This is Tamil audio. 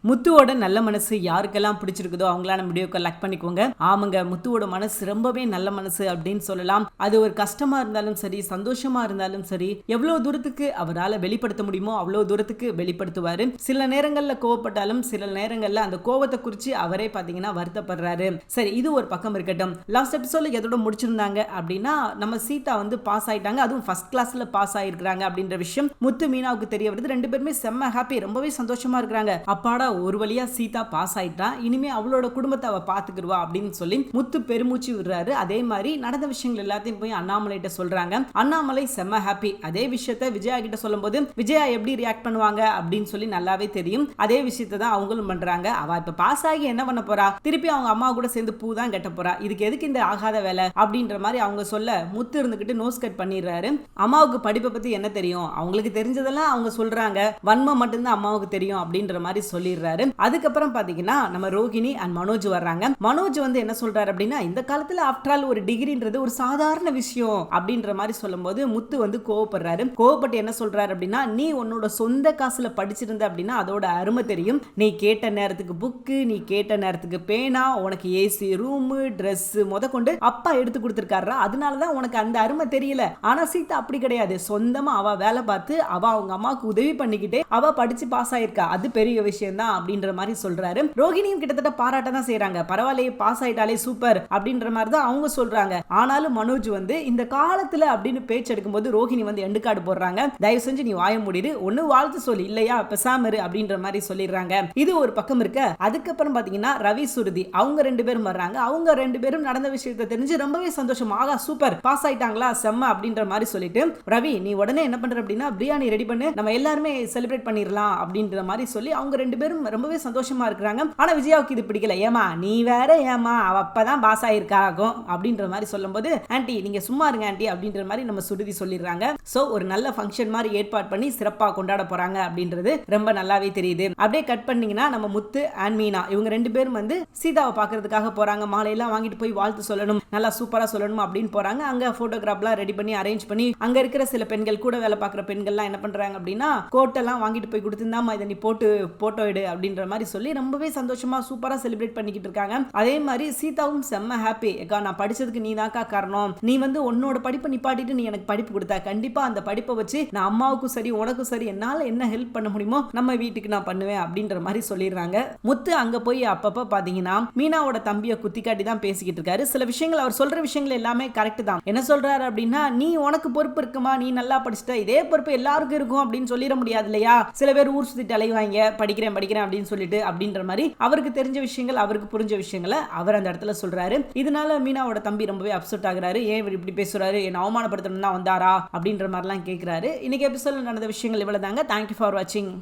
முத்துவோட நல்ல மனசு யாருக்கெல்லாம் பிடிச்சிருக்குதோ அவங்களான வீடியோக்கு லைக் பண்ணிக்கோங்க. ஆமாங்க, முத்துவோட மனசு ரொம்பவே நல்ல மனசு அப்படின்னு சொல்லலாம். அது ஒரு கஷ்டமா இருந்தாலும் சரி, சந்தோஷமா இருந்தாலும் சரி, எவ்வளவு தூரத்துக்கு அவரால் வெளிப்படுத்த முடியுமோ அவ்வளவு தூரத்துக்கு வெளிப்படுத்துவாரு. சில நேரங்கள்ல கோவப்பட்டாலும் சில நேரங்கள்ல அந்த கோவத்தை குறிச்சு அவரே பாத்தீங்கன்னா வருத்தப்படுறாரு. சரி, இது ஒரு பக்கம் இருக்கட்டும். லாஸ்ட் எபிசோட்ல எதோட முடிச்சிருந்தாங்க அப்படின்னா, நம்ம சீதா வந்து பாஸ் ஆயிட்டாங்க, அதுவும் ஃபர்ஸ்ட் கிளாஸ்ல பாஸ் ஆயிருக்காங்க அப்படின்ற விஷயம் முத்து மீனாவுக்கு தெரிய வருது. ரெண்டு பேருமே செம்ம ஹாப்பி, ரொம்பவே சந்தோஷமா இருக்காங்க. அப்பாடா, ஒரு வழியா சீதா பாஸ் ஆயிட்டா, இனிமே அவளோட குடும்பத்தை அவ பாத்துக்கிடுவா அப்படின்னு சொல்லி முத்து பெருமூச்சு விடுறாரு. அதே மாதிரி நடந்த விஷயங்கள் எல்லாத்தையும் போய் அண்ணாமலை கிட்ட சொல்றாங்க. அண்ணாமலை செம்ம ஹாப்பி. அதே விஷயத்த விஜயா கிட்ட சொல்லும்போது விஜயா எப்படி ரியாக்ட் பண்ணுவாங்க அப்படின்னு சொல்லி நல்லாவே தெரியும். அதே விஷயத்தை தான் அவங்களும் பண்றாங்க. அவ இப்ப பாஸ் ஆகி என்ன பண்ண போறா, திருப்பி அவங்க அம்மா கூட சேர்ந்து பூ தான் கட்ட போறா, இதுக்கு எதுக்கு இந்த ஆகாத வேலை அப்படின்ற மாதிரி அவங்க சொல்ல முத்து இருந்துகிட்டு நோஸ் கட் பண்ணிடுறாரு. அம்மாவுக்கு படிப்பை பத்தி என்ன தெரியும், அவங்களுக்கு தெரிஞ்சதெல்லாம் அவங்க சொல்றாங்க, வன்மம் மட்டும்தான் அம்மாவுக்கு தெரியும் அப்படின்ற மாதிரி சொல்லிடுறாரு. அதுக்கப்புறம் பாத்தீங்கன்னா நம்ம ரோகிணி அண்ட் மனோஜ் வர்றாங்க. மனோஜ் வந்து என்ன சொல்றாரு அப்படின்னா, இந்த காலத்துல ஆஃப்டர் ஆல் ஒரு டிகிரின்றது ஒரு சாதாரண விஷயம் அப்படின்ற மாதிரி சொல்லும்போது முத்து வந்து கோவப்படுறாரு. கோவப்பட்டு என்ன சொல்றாரு அப்படின்னா, நீ உன்னோட சொந்த காசுல படிச்சிருந்த அப்படின்னா அதோட அருமை தெரியும். நீ கேட்ட நேரத்துக்கு புக்கு, நீ கேட்ட நேரத்துக்கு பேனா, உனக்கு ஏசி ரூமு, ட்ரெஸ் முத கொண்டு அப்பா எடுத்து கொடுத்திருக்காரா, அதனாலதான் உனக்கு அந்த அருமை தெரியல. ஆனா சீதா அப்படி கிடையாது. சொந்தமா அவ வேலை பார்த்து அவ அவங்க அம்மாவுக்கு உதவி பண்ணிக்கிட்டே அவ படிச்சு பாஸ் ஆயிருக்கா, அது பெரிய விஷயம் தான் அப்படின்ற மாதிரி சொல்றாரு. ரோகிணியும் கிட்டத்தட்ட பாராட்ட தான் செய்றாங்க. பரவாயில்லையே, பாஸ் ஆயிட்டாலே சூப்பர் அப்படின்ற மாதிரி தான் அவங்க சொல்றாங்க. ஆனாலும் மனோஜ் வந்து இந்த காலத்துல அப்படின்னு பேச்சு எடுக்கும்போது ரோகிணி வந்து எண்டு கார்டு போடுறாங்க. தயவு செஞ்சு நீ வாய மூடிடு, ஒன்னு வாழ்த்து சொல்லி இல்லையா பெசாம இரு அப்படின்ற மாதிரி சொல்லிடுறாங்க. இது ஒரு பக்கம் இருக்க. அதுக்கப்புறம் பாத்தீங்கன்னா ரவி சுருதி அவங்க ரெண்டு பேரும் வர்றாங்க. அவங்க ரெண்டு பேரும் நடந்த விஷயத்தை தெரிஞ்சு ரொம்பவே சந்தோஷம், ஆகா சூப்பர் பாஸ் ஆயிட்டாங்களா செம்ம அப்படின்ற மாதிரி சொல்லிட்டு, ரவி நீ உடனே என்ன பண்ற அப்படின்னா பிரியாணி ரெடி பண்ணு, நம்ம எல்லாருமே செலிப்ரேட் பண்ணிடலாம் அப்படின்ற மாதிரி சொல்லி அவங்க ரெண்டு பேரும் ரொம்பவே சந்தோஷமா இருக்கிறாங்க. ஆனா விஜயாவுக்கு இது பிடிக்கல. ஏமா நீ வேற, ஏமா அவ அப்பதான் பாஸ் ஆயிருக்காகும் அப்படின்ற மாதிரி சொல்லும்போது, ஆன்ட்டி நீங்க சும்மா இருங்க ஆன்ட்டி அப்படின்ற மாதிரி நம்ம சுருதி சொல்லிடுறாங்க. சோ ஒரு நல்ல ஃபங்க்ஷன் மாதிரி ஏற்பாடு பண்ணி சிறப்பா கொண்டாட போறாங்க அப்படின்றது ரொம்ப நல்லாவே தெரியுது. அப்படியே கட் பண்ணீங்கன்னா நம்ம முத்து அண்ட் மீனா இவங்க ரெண்டு பேரும் வந்து சீதாவை பாக்குறதுக்காக போறாங்க. மாலையெல்லாம் வாங்கிட்டு போய் வாழ்த்து சொல்லணும், நல்லா சூப்பரா சொல்லணும் அப்படின்னு போறாங்க. அங்க போட்டோகிராஃப்லாம் ரெடி பண்ணி அரேஞ்ச் பண்ணி அங்க இருக்கிற சில பெண்கள் கூட வேலை பார்க்குற பெண்கள்லாம் என்ன பண்றாங்க அப்படின்னா கோட்டெல்லாம் வாங்கிட்டு போய் கொடுத்துருந்தாமா இதை நீ போட்டு போட்டோ எடு அப்படின்ற மாதிரி சொல்லி ரொம்பவே சந்தோஷமா சூப்பரா செலிப்ரேட் பண்ணிக்கிட்டு இருக்காங்க. அதே மாதிரி சீதாவும் செம்ம ஹாப்பி. ஏக்கா நான் படிச்சதுக்கு நீ தான்க்கா காரணம், நீ வந்து உன்னோட படிப்பை நிப்பாட்டிட்டு நீ எனக்கு படிப்பு கொடுத்தா, கண்டிப்பா அந்த படிப்பை வச்சு நான் அம்மாவுக்கும் சரி உனக்கும் சரி என்னால என்ன ஹெல்ப் பண்ண முடியுமோ நம்ம வீட்டுக்கு நான் பண்ணுவேன் அப்படின்ற மாதிரி சொல்லிடுறாங்க. முத்து அங்க போய் அப்பப்ப பாத்தீங்கன்னா மீனாவோட தம்பியை குத்தி காட்டி தான் பேசிக்கிட்டு இருக்காரு. சில விஷயங்கள் அவர் சொல்ற விஷயங்கள் எல்லாமே கரெக்ட் தான். என்ன சொல்றாரு அப்படின்னா, நீ உனக்கு பொறுப்பு இருக்குமா, நீ நல்லா படிச்சுட்ட, இதே பொறுப்பு எல்லாருக்கும் இருக்கும் அப்படின்னு சொல்லிட முடியாது இல்லையா. சில பேர் ஊர் சுத்திட்டு அலைவாங்க, படிக்கிறேன் படிக்கிறேன் அப்படின்னு சொல்லிட்டு அப்படின்ற மாதிரி அவருக்கு தெரிஞ்ச விஷயங்கள் அவருக்கு புரிஞ்ச விஷயங்களை அவர் அந்த இடத்துல சொல்றாரு. இதனால மீனாவோட தம்பி ரொம்பவே அப்செட் ஆகுறாரு. ஏன் இப்படி பேசுறாரு, என்ன அவமானப்படுத்தணும் தான் வந்தாரா அப்படின்ற மாதிரிலாம் கேட்கிறாரு. இன்னைக்கு எபிசோட்ல நடந்த விஷயங்கள் இவ்வளவுதாங்க. தேங்க்யூ ஃபார் வாட்சிங்.